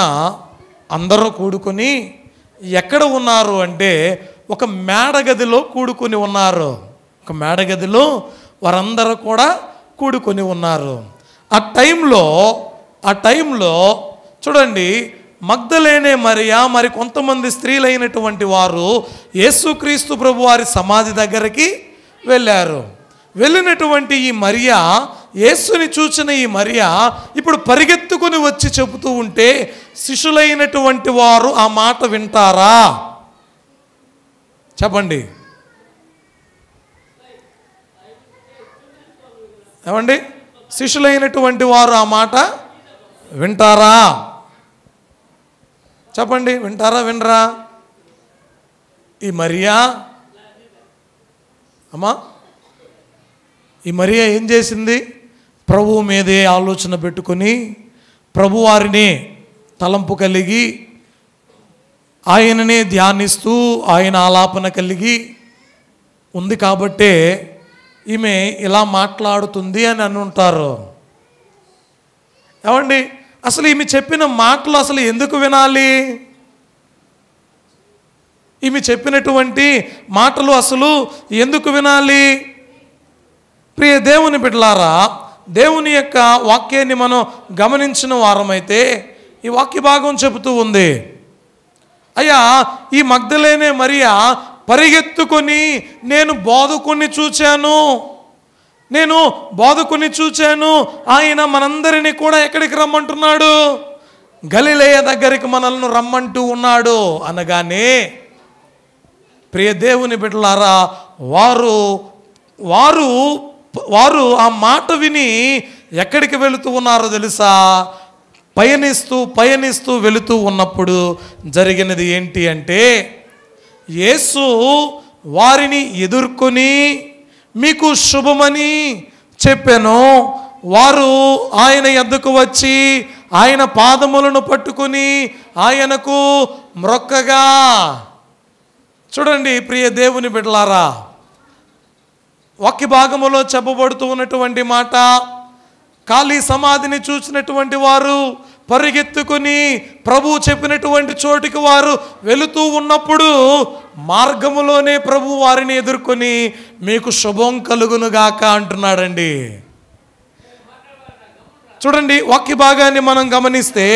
అందరూ కూడుకొని ఎక్కడ ఉన్నారు అంటే ఒక మేడగదిలో కూడుకొని ఉన్నారు. ఒక మేడగదిలో వారందరూ కూడా కూడుకొని ఉన్నారు. ఆ టైంలో చూడండి, మగ్దలేనే మరియా మరి కొంతమంది స్త్రీలైనటువంటి వారు యేసుక్రీస్తు ప్రభు వారి సమాధి దగ్గరికి వెళ్ళారు. వెళ్ళినటువంటి ఈ మరియా, యేసుని చూసిన ఈ మరియా ఇప్పుడు పరిగెత్తుకుని వచ్చి చెబుతూ ఉంటే శిష్యులైనటువంటి వారు ఆ మాట వింటారా? చెప్పండి. ఏమండి, శిష్యులైనటువంటి వారు ఆ మాట వింటారా? చెప్పండి, వింటారా వినరా? ఈ మరియా ఈ మరియా ఏం చేసింది? ప్రభువు మీదే ఆలోచన పెట్టుకొని ప్రభువారిని తలంపు కలిగి ఆయననే ధ్యానిస్తూ ఆయన ఆలాపన కలిగి ఉంది కాబట్టే ఈమె ఇలా మాట్లాడుతుంది అని అనుంటారు. ఏమండి, అసలు ఈమె చెప్పిన మాటలు అసలు ఎందుకు వినాలి? ఈమె చెప్పినటువంటి మాటలు అసలు ఎందుకు వినాలి? ప్రియ దేవుని బిడ్డలారా, దేవుని యొక్క వాక్యాన్ని మనం గమనించిన వారమైతే ఈ వాక్య భాగం చెబుతూ ఉంది, అయ్యా ఈ మగ్దలేనే మరియా పరిగెత్తుకొని నేను బోధకుని చూచాను, ఆయన మనందరినీ కూడా ఎక్కడికి రమ్మంటున్నాడు? గలిలయ దగ్గరికి మనల్ని రమ్మంటూ ఉన్నాడు అనగానే ప్రియ దేవుని బిడ్డలారా, వారు ఆ మాట విని ఎక్కడికి వెళుతూ ఉన్నారో తెలుసా? పయనిస్తూ వెళుతూ ఉన్నప్పుడు జరిగినది ఏంటి అంటే, యేసు వారిని ఎదుర్కొని మీకు శుభమని చెప్పాను. వారు ఆయన యొద్దకు వచ్చి ఆయన పాదములను పట్టుకొని ఆయనకు మ్రొక్కగా. చూడండి ప్రియ దేవుని బిడ్డలారా, వాక్య భాగములో చెప్పబడుతూ ఉన్నటువంటి మాట, ఖాళీ సమాధిని చూసినటువంటి వారు పరిగెత్తుకుని ప్రభు చెప్పినటువంటి చోటికి వారు వెళుతూ ఉన్నప్పుడు మార్గములోనే ప్రభు వారిని ఎదుర్కొని మీకు శుభం కలుగునుగాక అంటున్నాడండి. చూడండి, వాక్య భాగాన్ని మనం గమనిస్తే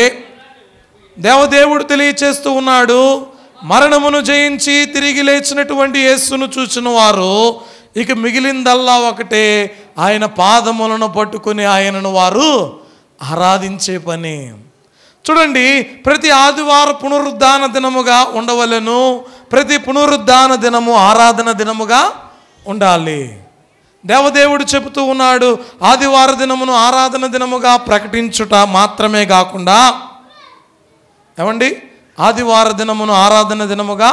దేవదేవుడు తెలియచేస్తూ ఉన్నాడు, మరణమును జయించి తిరిగి లేచినటువంటి యేసును చూసిన వారు ఇక మిగిలిందల్లా ఒకటే, ఆయన పాదములను పట్టుకుని ఆయనను వారు ఆరాధించే పని. చూడండి, ప్రతి ఆదివారం పునరుద్ధాన దినముగా ఉండవలెను. ప్రతి పునరుద్ధాన దినము ఆరాధన దినముగా ఉండాలి. దేవదేవుడు చెబుతూ ఉన్నాడు, ఆదివార దినమును ఆరాధన దినముగా ప్రకటించుట మాత్రమే కాకుండా, ఏమండి, ఆదివార దినమును ఆరాధన దినముగా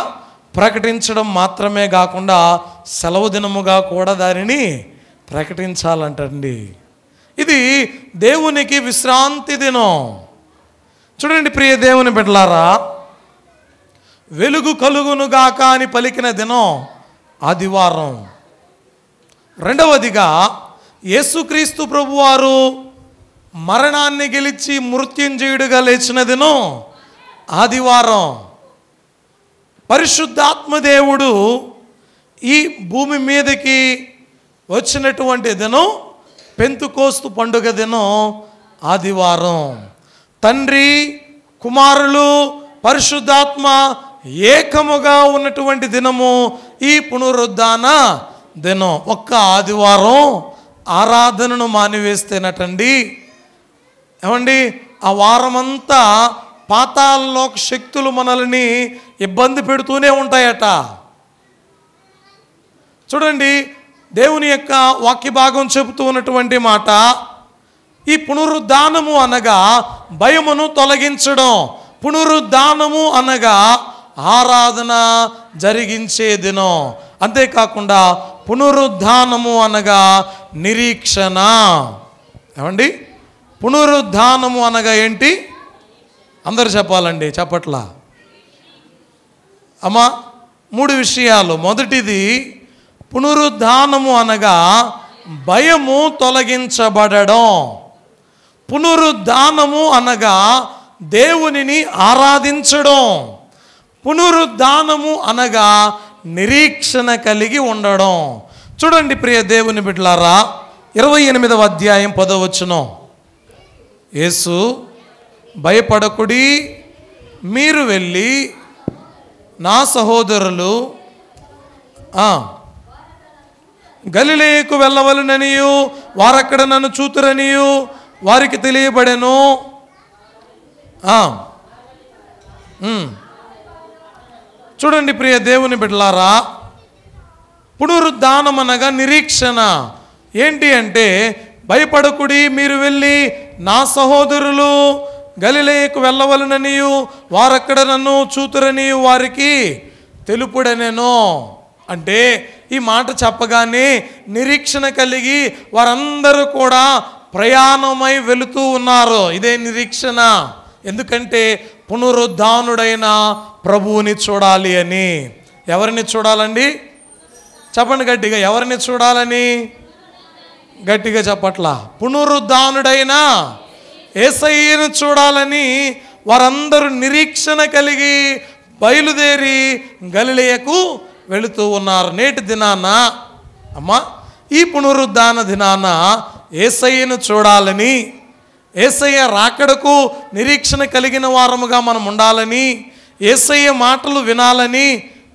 ప్రకటించడం మాత్రమే కాకుండా సెలవు దినముగా కూడా దానిని ప్రకటించాలంటండి. ఇది దేవునికి విశ్రాంతి దినం. చూడండి ప్రియ దేవుని బిడ్డలారా, వెలుగు కలుగునుగాక అని పలికిన దినం ఆదివారం. రెండవదిగా యేసుక్రీస్తు ప్రభువారు మరణాన్ని గెలిచి మృత్యుంజయుడిగా లేచిన దినం ఆదివారం. పరిశుద్ధాత్మదేవుడు ఈ భూమి మీదకి వచ్చినటువంటి దినం పెంతుకోస్తు పండుగ దినం ఆదివారం. తండ్రి, కుమారులు, పరిశుద్ధాత్మ ఏకముగా ఉన్నటువంటి దినము ఈ పునరుద్ధాన దినం. ఒక్క ఆదివారం ఆరాధనను మానివేస్తేనటండి, ఏమండి, ఆ వారమంతా పాతాళలోక శక్తులు మనల్ని ఇబ్బంది పెడుతూనే ఉంటాయట. చూడండి, దేవుని యొక్క వాక్య భాగం చెబుతూ ఉన్నటువంటి మాట, ఈ పునరుద్ధానము అనగా భయమును తొలగించడం, పునరుద్ధానము అనగా ఆరాధన జరిగించే దినం. అంతేకాకుండా పునరుద్ధానము అనగా నిరీక్షణ. ఏమండి, పునరుద్ధానము అనగా ఏంటి? అందరూ చెప్పాలండి, చెప్పట్లా అమ్మా. 3 విషయాలు. మొదటిది, పునరుద్ధానము అనగా భయము తొలగించబడడం. పునరుద్ధానము అనగా దేవునిని ఆరాధించడం. పునరుద్ధానము అనగా నిరీక్షణ కలిగి ఉండడం. చూడండి ప్రియ దేవుని బిడ్డలారా, 28వ అధ్యాయం 10వ వచనం, యేసు, భయపడకుడి, మీరు వెళ్ళి నా సహోదరులు గలిలయకు వెళ్ళవలననియు వారక్కడ నన్ను చూతురనియు వారికి తెలియబడెను. చూడండి ప్రియ దేవుని బిడ్డలారా, పునరుద్ధానం అనగా నిరీక్షణ. ఏంటి అంటే, భయపడకుడి, మీరు వెళ్ళి నా సహోదరులు గలిలయకు వెళ్ళవలననియు వారక్కడ నన్ను చూతురనియు వారికి తెలుపుడనెను. అంటే ఈ మాట చెప్పగానే నిరీక్షణ కలిగి వారందరూ కూడా ప్రయాణమై వెళుతూ ఉన్నారు. ఇదే నిరీక్షణ. ఎందుకంటే పునరుద్ధానుడైన ప్రభువుని చూడాలి అని. ఎవరిని చూడాలండి? చెప్పండి గట్టిగా, ఎవరిని చూడాలని? గట్టిగా చెప్పట్లా. పునరుద్ధానుడైన యేసయ్యను చూడాలని వారందరూ నిరీక్షణ కలిగి బయలుదేరి గలిలయకు వెళుతూ ఉన్నారు. నేటి దినాన అమ్మా, ఈ పునరుద్ధాన దినాన యేసయ్యను చూడాలని, యేసయ్య రాకడకు నిరీక్షణ కలిగిన వారముగా మనం ఉండాలని, యేసయ్య మాటలు వినాలని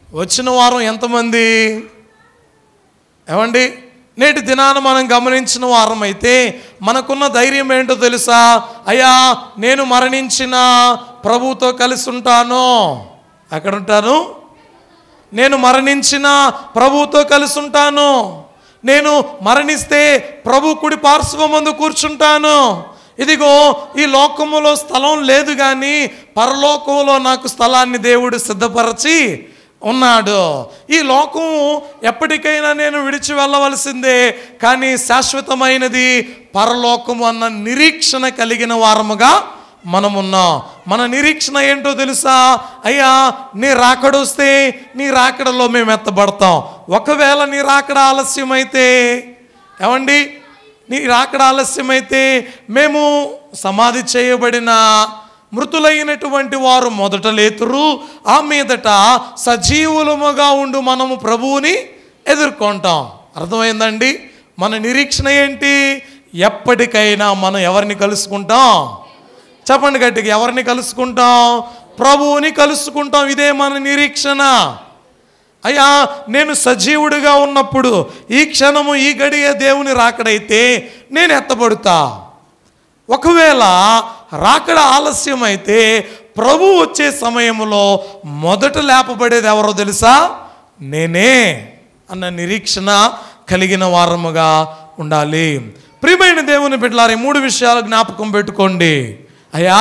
వచ్చిన వారం ఎంతమంది? ఏమండి, నేటి దినాన మనం గమనించిన వారం అయితే మనకున్న ధైర్యం ఏంటో తెలుసా? అయ్యా, నేను మరణించిన ప్రభువుతో కలిసి ఉంటాను. ఎక్కడ ఉంటాను? నేను మరణించిన ప్రభువుతో కలిసి ఉంటాను. నేను మరణిస్తే ప్రభు కుడి పార్శ్వమందు కూర్చుంటాను. ఇదిగో, ఈ లోకములో స్థలం లేదు, కానీ పరలోకంలో నాకు స్థలాన్ని దేవుడు సిద్ధపరచి ఉన్నాడు. ఈ లోకం ఎప్పటికైనా నేను విడిచి వెళ్ళవలసిందే, కానీ శాశ్వతమైనది పరలోకము అన్న నిరీక్షణ కలిగిన వారముగా మనమున్నాం. మన నిరీక్షణ ఏంటో తెలుసా? అయ్యా, నీ రాకడొస్తే నీ రాకడలో మేము ఎత్తబడతాం. ఒకవేళ నీ రాకడ ఆలస్యమైతే, ఏమండి, నీ రాకడ ఆలస్యమైతే మేము సమాధి చేయబడిన మృతులైనటువంటి వారు మొదట లేతురు, ఆ మీదట సజీవులముగా ఉండు మనము ప్రభువుని ఎదుర్కొంటాం. అర్థమైందండి? మన నిరీక్షణ ఏంటి? ఎప్పటికైనా మనం ఎవరిని కలుసుకుంటాం? చెప్పండి గట్టిగా, ఎవరిని కలుసుకుంటాం? ప్రభువుని కలుసుకుంటాం. ఇదే మన నిరీక్షణ. అయ్యా, నేను సజీవుడిగా ఉన్నప్పుడు ఈ క్షణము ఈ గడియ దేవుని రాకడైతే నేను ఎత్తబడుతా. ఒకవేళ రాకడ ఆలస్యమైతే ప్రభు వచ్చే సమయంలో మొదట లేపబడేది ఎవరో తెలుసా? నేనే అన్న నిరీక్షణ కలిగిన వారముగా ఉండాలి. ప్రియమైన దేవుని బిడ్డలారా, 3 విషయాలు జ్ఞాపకం పెట్టుకోండి. అయ్యా,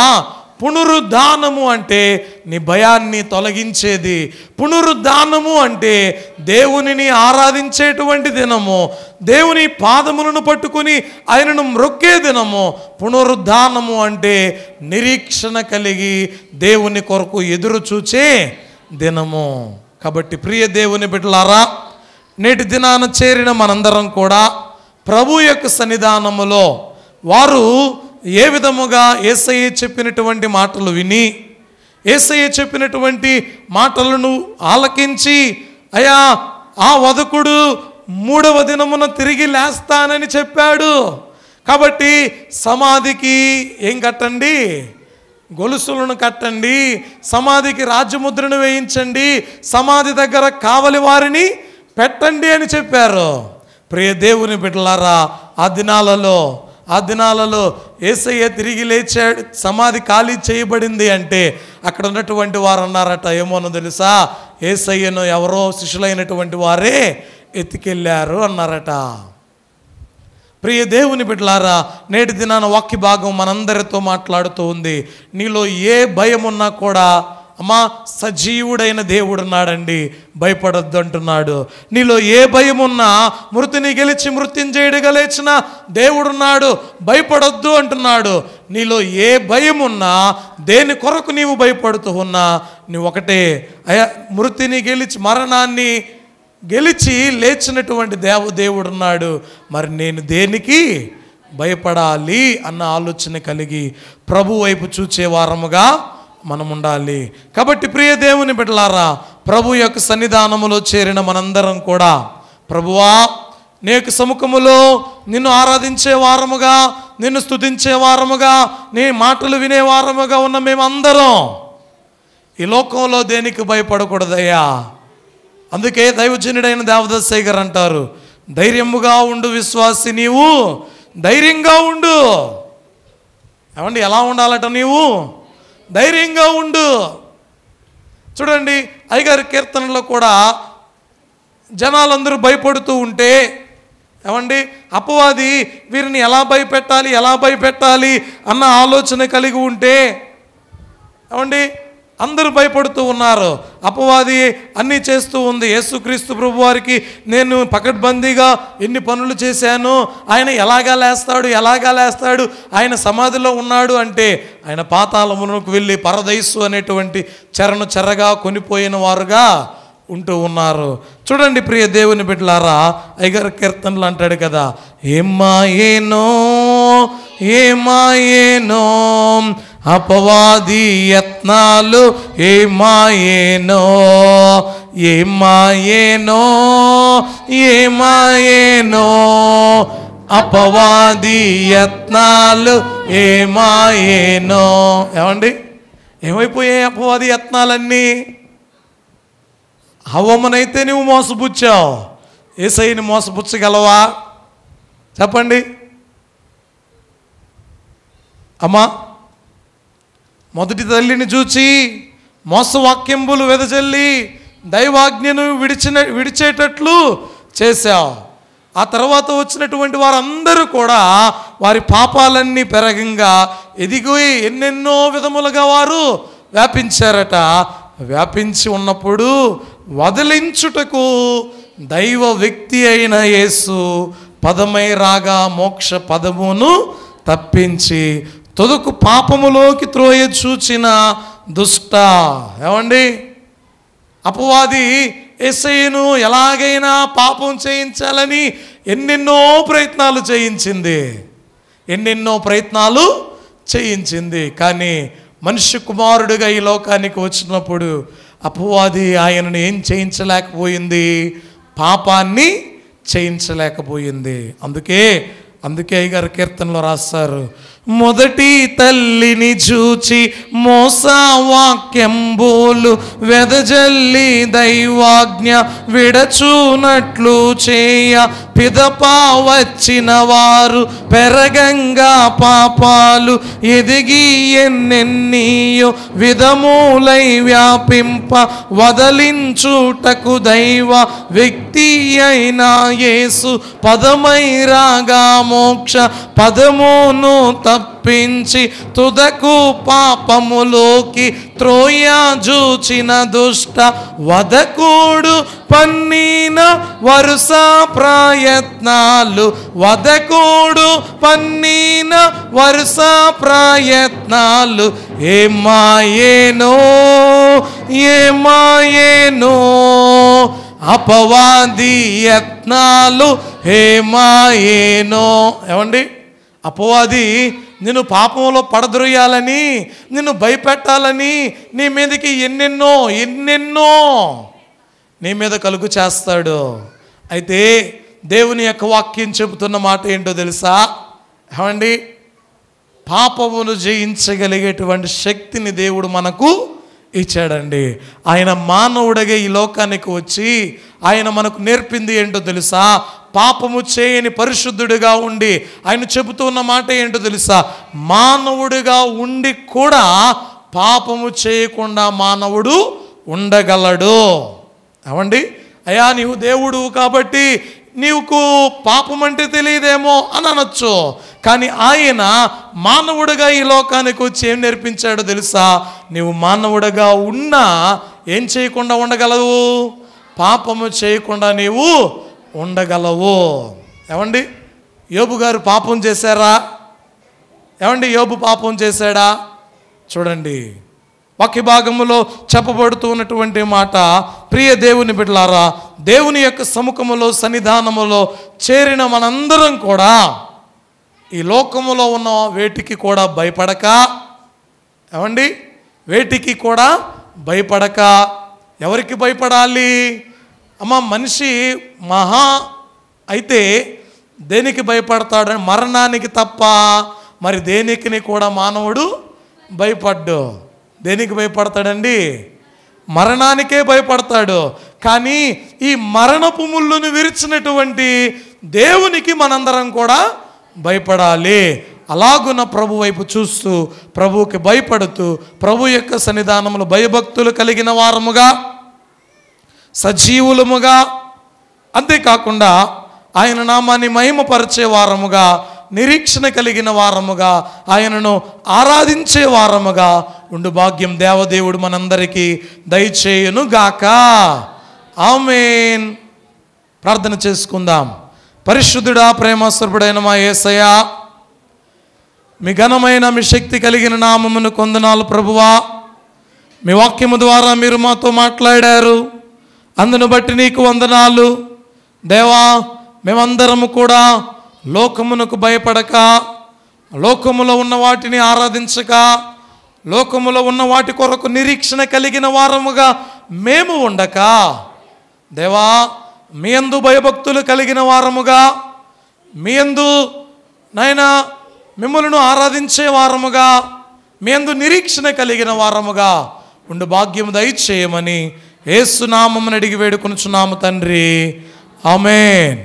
పునరుద్ధానము అంటే నీ భయాన్ని తొలగించేది. పునరుద్ధానము అంటే దేవునిని ఆరాధించేటువంటి దినము, దేవుని పాదములను పట్టుకుని ఆయనను మ్రొక్కే దినము. పునరుద్ధానము అంటే నిరీక్షణ కలిగి దేవుని కొరకు ఎదురు చూచే దినము. కాబట్టి ప్రియ దేవుని బిడ్డలారా, నేటి దినాన చేరిన మనందరం కూడా ప్రభు యొక్క సన్నిధానములో వారు ఏ విధముగా యేసయ్య చెప్పినటువంటి మాటలు విని, యేసయ్య చెప్పినటువంటి మాటలను ఆలకించి, అయ్యా ఆ వధకుడు 3వ దినమున తిరిగి లేస్తానని చెప్పాడు. కాబట్టి సమాధికి ఏం కట్టండి? గొలుసులను కట్టండి. సమాధికి రాజ్యముద్రను వేయించండి. సమాధి దగ్గర కావలి వారిని పెట్టండి అని చెప్పారు. ప్రియ దేవుని బిడ్డలారా, ఆ దినాలలో యేసయ్య తిరిగి లేచాడు, సమాధి ఖాళీ చేయబడింది అంటే అక్కడ ఉన్నటువంటి వారు అన్నారట, ఏమోనో తెలుసా, యేసయ్యను ఎవరో శిష్యులైనటువంటి వారే ఎత్తుకెళ్ళారు అన్నారట. ప్రియ దేవుని బిడ్డలారా, నేటి దినాన వాక్య భాగం మనందరితో మాట్లాడుతూ ఉంది. నీలో ఏ భయం ఉన్నా కూడా, అమ్మా సజీవుడైన దేవుడున్నాడండి, భయపడొద్దు అంటున్నాడు. నీలో ఏ భయం ఉన్నా, మృతిని గెలిచి మృత్యుంజయుడిగా లేచిన దేవుడున్నాడు, భయపడొద్దు అంటున్నాడు. నీలో ఏ భయం ఉన్నా, దేని కొరకు నీవు భయపడుతూ ఉన్నా, నువ్వు ఒకటే, అయ్యా మృతిని గెలిచి మరణాన్ని గెలిచి లేచినటువంటి దేవుడున్నాడు, మరి నేను దేనికి భయపడాలి అన్న ఆలోచన కలిగి ప్రభు వైపు చూచే వారముగా మనం ఉండాలి. కాబట్టి ప్రియ దేవుని బిడ్డలారా, ప్రభు యొక్క సన్నిధానములో చేరిన మనందరం కూడా, ప్రభువా నీ యొక్క సముఖములో నిన్ను ఆరాధించే వారముగా, నిన్ను స్తుతించే వారముగా, నీ మాటలు వినే వారముగా ఉన్న మేమందరం ఈ లోకంలో దేనికి భయపడకూడదయ్యా. అందుకే దైవజనుడైన దేవదాసయ్య గారు అంటారు, ధైర్యముగా ఉండు విశ్వాసి, నీవు ధైర్యంగా ఉండు. ఏమండి, ఎలా ఉండాలట? నీవు ధైర్యంగా ఉండు. చూడండి, అయ్యగారి కీర్తనలో కూడా జనాలందరూ భయపడుతూ ఉంటే, ఏమండి అపవాది వీరిని ఎలా భయపెట్టాలి అన్న ఆలోచన కలిగి ఉంటే, ఏమండి అందరూ భయపడుతూ ఉన్నారు. అపవాది అన్నీ చేస్తూ ఉంది. యేసుక్రీస్తు ప్రభు వారికి నేను పకడ్బందీగా ఎన్ని పనులు చేశాను, ఆయన ఎలాగా లేస్తాడు, ఆయన సమాధిలో ఉన్నాడు అంటే ఆయన పాతాళమునకు వెళ్ళి పరదైసు అనేటువంటి చెరగా కొనిపోయిన వారుగా ఉంటూ ఉన్నారు. చూడండి ప్రియ దేవుని బిడ్డలారా, అయ్యగారు కీర్తనలు అంటాడు కదా, ఏమాయేనో అపవాది యత్నాలు, ఏమాయేనో అపవాది యత్నాలు, ఏమాయేనో. ఏమండి, ఏమైపోయాయి అపవాది యత్నాలన్నీ? హవ్వమ్మనైతే నువ్వు మోసపుచ్చావు, యేసయ్యని మోసపుచ్చగలవా? చెప్పండి అమ్మా. మొదటి తల్లిని చూచి మోసవాక్యంబులు వెదజల్లి దైవాజ్ఞను విడిచేటట్లు చేశావు. ఆ తర్వాత వచ్చినటువంటి వారందరూ కూడా వారి పాపాలన్నీ పెరగంగా ఎదిగి ఎన్నెన్నో విధములుగా వారు వ్యాపించారట. వ్యాపించి ఉన్నప్పుడు వదిలించుటకు దైవ వ్యక్తి అయిన యేసు పదమై రాగా మోక్ష పదమును తప్పించి తొదకు పాపములోకి త్రోయ చూచిన దుష్ట. ఏమండి, అపవాది యేసయ్యను ఎలాగైనా పాపం చేయించాలని ఎన్నెన్నో ప్రయత్నాలు చేయించింది. కానీ మనుష్య కుమారుడిగా ఈ లోకానికి వచ్చినప్పుడు అపవాది ఆయనను ఏం చేయించలేకపోయింది? పాపాన్ని చేయించలేకపోయింది. అందుకే అయ్యగారు కీర్తనలో రాస్తారు, మొదటి తల్లిని చూచి మోసవాక్యంబోలు వెదజల్లి దైవాజ్ఞ విడచూనట్లు చేయ పిదప వచ్చిన వారు పెరగంగా పాపాలు ఎదిగి ఎన్నెన్నీయో విధములై వ్యాపింప వదలించుటకు దైవ వ్యక్తి అయిన యేసు పదమై రాగా మోక్ష పదమును తప్పించి తుదకు పాపములోకి త్రోయజూచిన దుష్ట వదకుడు పన్నిన వరుస ప్రయత్నాలు ఏమాయేనో అపవాది యత్నాలు ఏమాయేనో. ఏమండి, అపవాది నిన్ను పాపంలో పడద్రోయాలని, నిన్ను భయపెట్టాలని నీ మీదకి ఎన్నెన్నో నీ మీద కలుగు చేస్తాడు. అయితే దేవుని యొక్క వాక్యం చెబుతున్న మాట ఏంటో తెలుసా? ఏమండి, పాపమును జయించగలిగేటువంటి శక్తిని దేవుడు మనకు ఇచ్చాడండి. ఆయన మానవుడిగా ఈ లోకానికి వచ్చి ఆయన మనకు నేర్పింది ఏంటో తెలుసా? పాపము చేయని పరిశుద్ధుడిగా ఉండి ఆయన చెబుతున్న మాట ఏంటో తెలుసా? మానవుడిగా ఉండి కూడా పాపము చేయకుండా మానవుడు ఉండగలడు. ఏమండి, అయ్యా నీవు దేవుడు కాబట్టి నీకు పాపం అంటే తెలియదేమో అని అనొచ్చు. కానీ ఆయన మానవుడిగా ఈ లోకానికి వచ్చి ఏం నేర్పించాడో తెలుసా? నీవు మానవుడిగా ఉన్నా ఏం చేయకుండా ఉండగలవు? పాపము చేయకుండా నీవు ఉండగలవు. ఏమండి, యోబు గారు పాపం చేశారా? ఏమండి, యోబు పాపం చేశాడా? చూడండి, వాక్య భాగములో చెప్పబడుతూ ఉన్నటువంటి మాట, ప్రియ దేవుని బిడ్డలారా, దేవుని యొక్క సముఖములో సన్నిధానములో చేరిన మనందరం కూడా ఈ లోకములో ఉన్న వేటికి కూడా భయపడక, ఏమండి, వేటికి కూడా భయపడక, ఎవరికి భయపడాలి? అమ్మ, మనిషి మహా అయితే దేనికి భయపడతాడు? మరణానికి తప్ప మరి దేనికి కూడా మానవుడు భయపడ్డు. దేనికి భయపడతాడండి? మరణానికే భయపడతాడు. కానీ ఈ మరణపు ముళ్ళును విరిచినటువంటి దేవునికి మనందరం కూడా భయపడాలి. అలాగున ప్రభు వైపు చూస్తూ, ప్రభువుకి భయపడుతూ, ప్రభు యొక్క సన్నిధానములో భయభక్తులు కలిగిన వారముగా, సజీవులముగా, అంతేకాకుండా ఆయన నామాన్ని మహిమపరిచే వారముగా, నిరీక్షణ కలిగిన వారముగా, ఆయనను ఆరాధించే వారముగా ఉండు భాగ్యం దేవదేవుడు మనందరికీ దయచేయును గాక. ఆమేన్. ప్రార్థన చేసుకుందాం. పరిశుద్ధుడా, ప్రేమస్వరూపుడైన మా యేసయ్య, మీ ఘనమైన మీ శక్తి కలిగిన నామమును కొందనాలు ప్రభువా. మీ వాక్యము ద్వారా మీరు మాతో మాట్లాడారు, అందును బట్టి నీకు వందనాలు దేవా. మేమందరము కూడా లోకమునకు భయపడక, లోకములో ఉన్న వాటిని ఆరాధించక, లోకములో ఉన్న వాటి కొరకు నిరీక్షణ కలిగిన వారముగా మేము ఉండక, దేవా మీ యందు భయభక్తులు కలిగిన వారముగా, మీ యందు నాయనా మిమ్మల్ని ఆరాధించే వారముగా, మీ యందు నిరీక్షణ కలిగిన వారముగా ఉండు భాగ్యము దయచేయమని యేసు నామమున అడిగి వేడుకొనుచున్నాము తండ్రి. ఆమేన్.